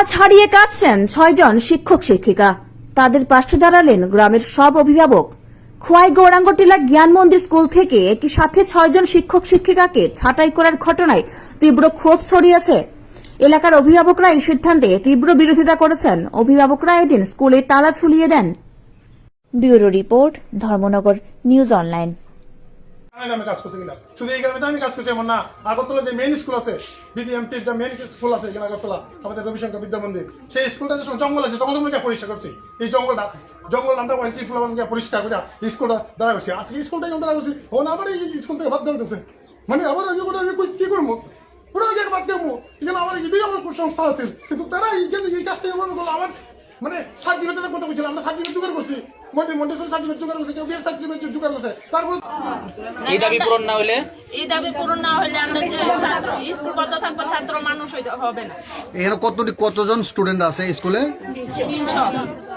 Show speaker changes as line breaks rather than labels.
কাজ হারিয়ে কাঁদছেন 6 জন শিক্ষক শিক্ষিকা। তাদের পাশে দাঁড়ালেন গ্রামের সব অভিভাবক। খোয়াই গৌরাঙ্গ টিলা জ্ঞান মন্দির স্কুল থেকে একই সাথে 6 জন শিক্ষক শিক্ষিকাকে ছাঁটাই করার ঘটনায় তীব্র ক্ষোভ ছড়িয়েছে। এলাকার অভিভাবকরা এই সিদ্ধান্তে তীব্র বিরোধিতা করেছেন। অভিভাবকরা এদিন স্কুলে তালা ঝুলিয়ে দেন। Bureau report, Dharmanagar news online.
আমি কাজ করছি কিনা শুধু এই গ্রামে আমি কাজ করছি এমন না। আগরতলা যে মেইন স্কুল আছে, বিবিএমটি মেইন স্কুল আছে এখানে আগরতলা, আমাদের রবিশঙ্কর বিদ্যা মন্দির, সেই স্কুলটা যে জঙ্গল আছে জঙ্গলকে পরিষ্কার করছি। এই জঙ্গল আমরা ফুল পরিষ্কার করে এই স্কুলটা দাঁড়া করছি। আজকে স্কুলটাই আমরা দাঁড়া করছি, ও না আবার এই স্কুল থেকে বাদ দেওয়া মানে আবার আমি কি করবো, ওরা আগে বাদ দেবো। এখানে আমার এটাই আমার সংস্থা আছে, কিন্তু তারা এই কাজটাই আমার মানে সার্টিফিকেটের কথা বলছিলাম। আমরা সার্টিফিকেট জোগাড় করছি, মন্টেসরি সার্টিফিকেট জোগাড় করছি, কেউ বিয়ের সার্টিফিকেট জোগাড় করছে। তারপর
এই দাবি পূরণ না হলে
আমরা যে স্কুল বন্ধ থাকবো, ছাত্র মানুষ হবে না।
এখানে কতজন স্টুডেন্ট আছে স্কুলে?
300।